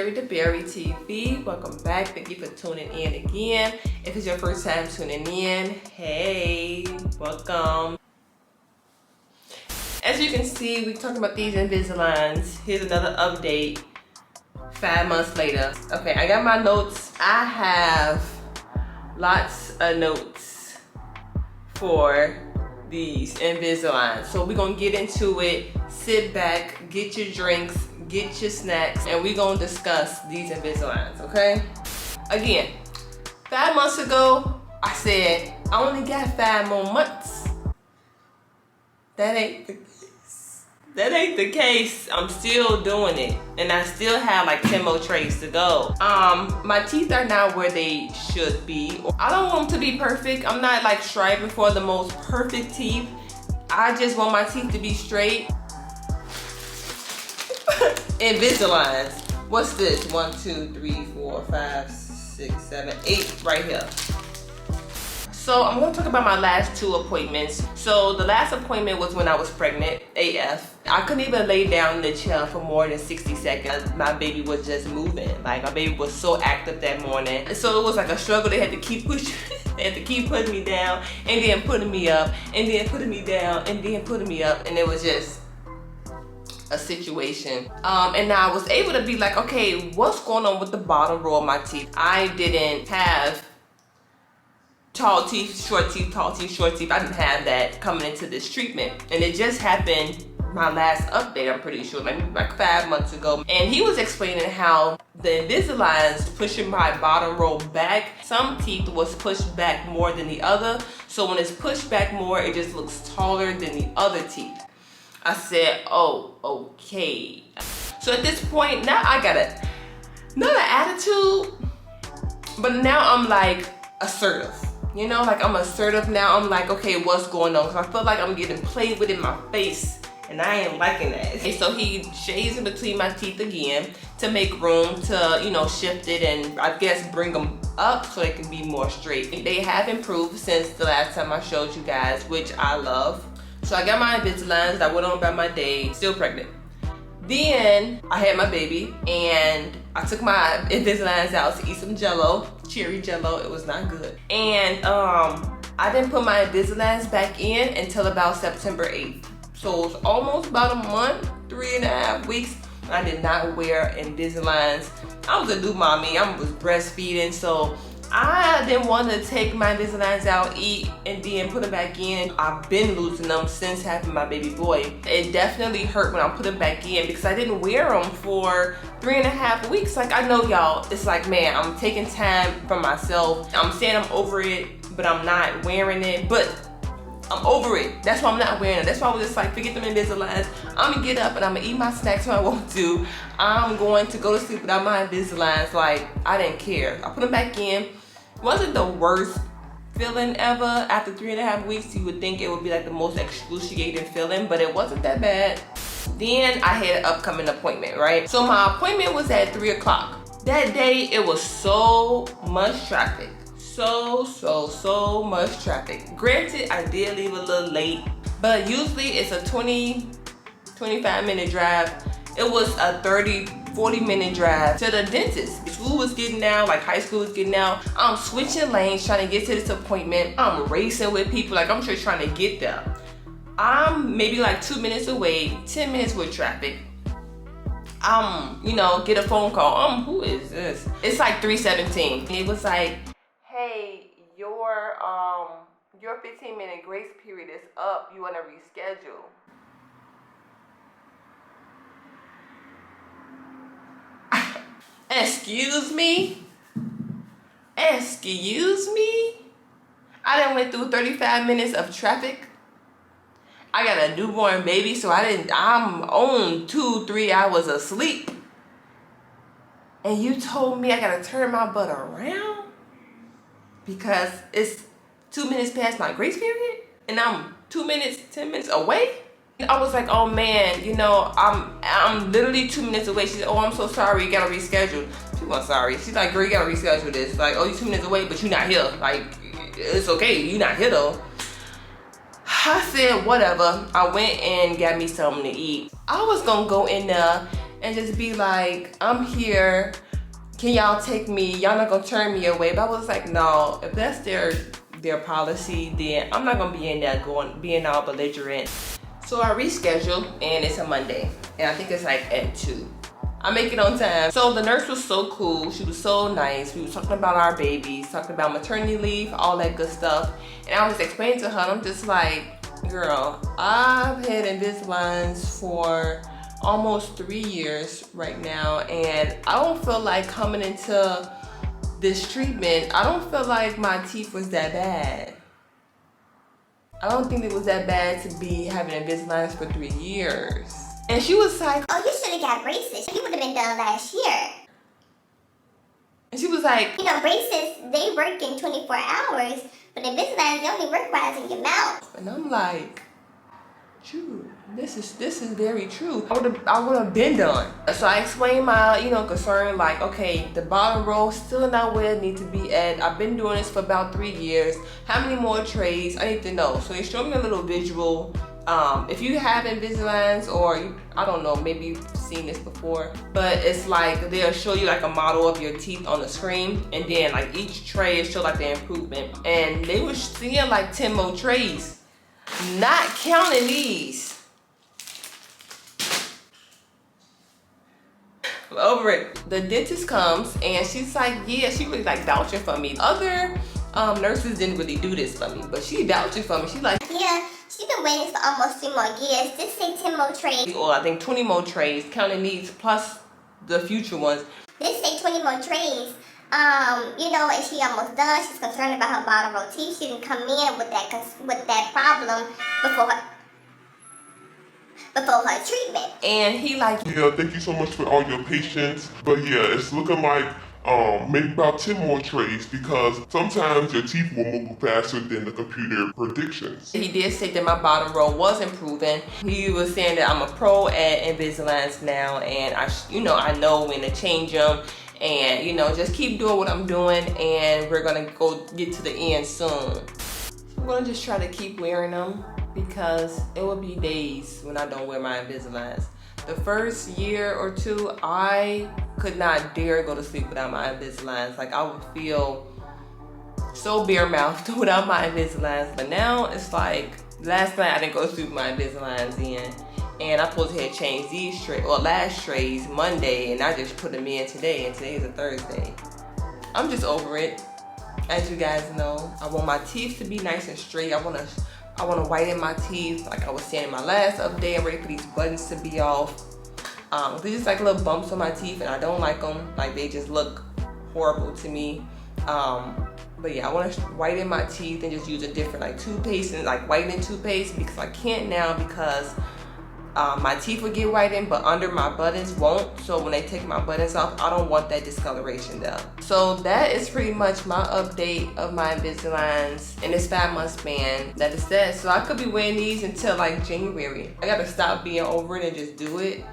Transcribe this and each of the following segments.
Cherry the Berry TV. Welcome back. Thank you for tuning in again. If it's your first time tuning in, hey, welcome. As you can see, we're talking about these Invisaligns. Here's another update 5 months later. Okay, I got my notes. I have lots of notes for these Invisalign. So we're gonna get into it. Sit back, get your drinks, get your snacks, and we're gonna discuss these Invisaligns, okay? Again, 5 months ago, I said, I only got 5 more months. That ain't the case. That ain't the case. I'm still doing it. And I still have like 10 more trays to go. My teeth are now where they should be. I don't want them to be perfect. I'm not like striving for the most perfect teeth. I just want my teeth to be straight. Invisaligns. What's this? 1, 2, 3, 4, 5, 6, 7, 8 right here. So I'm gonna talk about my last 2 appointments. So the last appointment was when I was pregnant, AF. I couldn't even lay down in the chair for more than 60 seconds. My baby was just moving. Like, my baby was so active that morning. And so it was like a struggle. They had to keep pushing. They had to keep putting me down and then putting me up and then putting me down and then putting me up. And it was just a situation. And I was able to be like, okay, what's going on with the bottom row of my teeth? I didn't have tall teeth, short teeth, tall teeth, short teeth. I didn't have that coming into this treatment. And it just happened my last update, I'm pretty sure, maybe like 5 months ago. And he was explaining how the Invisaligns pushing my bottom row back. Some teeth was pushed back more than the other. So when it's pushed back more, it just looks taller than the other teeth. I said, oh, okay. So at this point, now I got not an attitude, but now I'm like assertive. You know, like I'm assertive now. I'm like, okay, what's going on? Because I feel like I'm getting played with in my face and I ain't liking that. And so he shaves in between my teeth again to make room to, you know, shift it and I guess bring them up so they can be more straight. They have improved since the last time I showed you guys, which I love. So I got my Invisaligns, I went on about my day, still pregnant. Then I had my baby and I took my Invisaligns out to eat some Jello, cherry Jello. It was not good. And I didn't put my Invisaligns back in until about September 8th. So it was almost about a month, 3.5 weeks. I did not wear Invisaligns. I was a new mommy, I was breastfeeding, so I didn't want to take my Invisaligns out, eat, and then put them back in. I've been losing them since having my baby boy. It definitely hurt when I put them back in because I didn't wear them for 3.5 weeks. Like, I know y'all, it's like, man, I'm taking time for myself. I'm saying I'm over it, but I'm not wearing it. But I'm over it. That's why I'm not wearing it. That's why I was just like, forget them Invisaligns. I'm gonna get up and I'm gonna eat my snacks when I want to. I'm going to go to sleep without my Invisaligns. Like, I didn't care. I put them back in. Wasn't the worst feeling ever. After 3.5 weeks, you would think it would be like the most excruciating feeling, but it wasn't that bad. Then I had an upcoming appointment, right? So my appointment was at 3 o'clock. That day, it was so much traffic. So much traffic. Granted, I did leave a little late, but usually it's a 20-25 minute drive. It was a 30-40 minute drive to the dentist. School was getting out, like high school was getting out. I'm switching lanes trying to get to this appointment. I'm racing with people, like I'm just trying to get there. I'm maybe like 2 minutes away, 10 minutes with traffic. You know, get a phone call. Who is this? It's like 3:17. It was like, hey, your 15-minute grace period is up. You want to reschedule? Excuse me? Excuse me? I done went through 35 minutes of traffic. I got a newborn baby, so I'm on 2-3 hours of sleep. And you told me I gotta turn my butt around? Because it's 2 minutes past my grace period? And I'm 10 minutes away? I was like, oh man, you know, I'm literally 2 minutes away. She said, oh, I'm so sorry, you gotta reschedule. She wasn't sorry. She's like, girl, you gotta reschedule this. Like, oh, you're 2 minutes away, but you're not here. Like, it's okay, you're not here though. I said, whatever. I went and got me something to eat. I was gonna go in there and just be like, I'm here, can y'all take me? Y'all not gonna turn me away. But I was like, no, if that's their policy, then I'm not gonna be in there being all belligerent. So I rescheduled, and it's a Monday, and I think it's like at 2. I make it on time. So the nurse was so cool. She was so nice. We was talking about our babies, talking about maternity leave, all that good stuff. And I was explaining to her, I'm just like, girl, I've had Invisaligns for almost 3 years right now, and I don't feel like coming into this treatment, I don't feel like my teeth was that bad. I don't think it was that bad to be having Invisaligns for 3 years. And she was like, oh, you should have got braces. You would have been done last year. And she was like, you know, braces, they work in 24 hours, but Invisalign, they only work while it's in your mouth. And I'm like, true. This is very true. I would have been done. So I explained my, concern, like, okay, the bottom row still not where it needs to be at. I've been doing this for about 3 years. How many more trays? I need to know. So they showed me a little visual. If you have Invisaligns, or I don't know, maybe you've seen this before, but it's like they'll show you like a model of your teeth on the screen, and then like each tray will show like the improvement. And they were seeing like 10 more trays, not counting these. Over it. The dentist comes and she's like, yeah, she really like vouching for me. Other nurses didn't really do this for me, but she vouching for me. She like, yeah, she's been waiting for almost 3 more years. Just say 10 more trays. Or I think 20 more trays, counting these plus the future ones. Just say 20 more trays. And she almost done. She's concerned about her bottom row teeth. She didn't come in with that problem before her treatment. And he like, yeah, thank you so much for all your patience. But yeah, it's looking like maybe about 10 more trays, because sometimes your teeth will move faster than the computer predictions. He did say that my bottom row was improving. He was saying that I'm a pro at Invisaligns now, and I know when to change them, and just keep doing what I'm doing, and we're gonna go get to the end soon. I'm gonna just try to keep wearing them, because it will be days when I don't wear my Invisaligns. The first year or 2, I could not dare go to sleep without my Invisaligns. Like, I would feel so bare-mouthed without my Invisaligns. But now it's like, last night I didn't go to sleep with my Invisaligns in, and I supposed to have changed these trays, or last trays, Monday, and I just put them in today, and today is a Thursday. I'm just over it. As you guys know, I want my teeth to be nice and straight. I want to whiten my teeth, like I was saying in my last update. I'm ready for these buttons to be off. They're just like little bumps on my teeth, and I don't like them. Like, they just look horrible to me. But yeah, I want to whiten my teeth and just use a different like toothpaste, and like whitening toothpaste, because I can't now, because my teeth will get whitened, but under my buttons won't. So when they take my buttons off, I don't want that discoloration there. So that is pretty much my update of my Invisaligns in this 5-month span. That is that. So I could be wearing these until like January. I gotta stop being over it and just do it.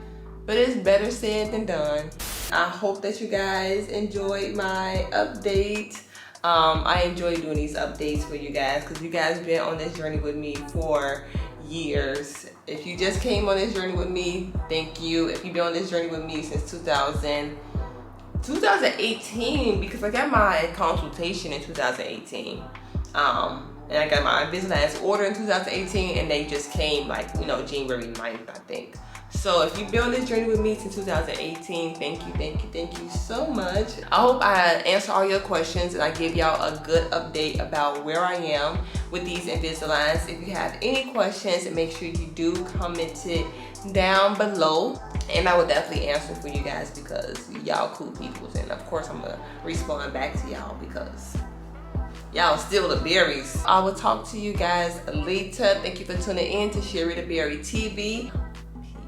But it's better said than done. I hope that you guys enjoyed my update. I enjoy doing these updates for you guys, because you guys been on this journey with me for years. If you just came on this journey with me, thank you. If you've been on this journey with me since 2018, because I got my consultation in 2018, and I got my Invisaligns order in 2018, and they just came like January 9th, I think. So if you've been on this journey with me since 2018, thank you so much. I hope I answer all your questions and I give y'all a good update about where I am with these Invisaligns. If you have any questions, make sure you do comment it down below, and I will definitely answer for you guys, because y'all cool people, and of course I'm gonna respond back to y'all, because y'all still the berries. I will talk to you guys later. Thank you for tuning in to Sherry the Berry TV.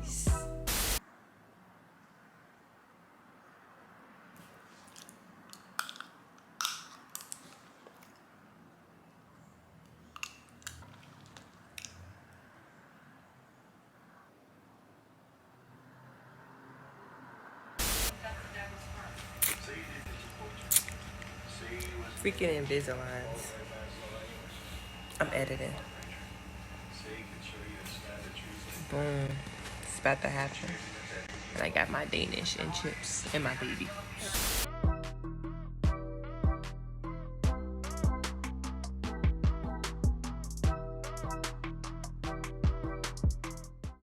Peace. Freaking Invisaligns. I'm editing. Boom. It's about to happen. And I got my Danish and chips and my baby.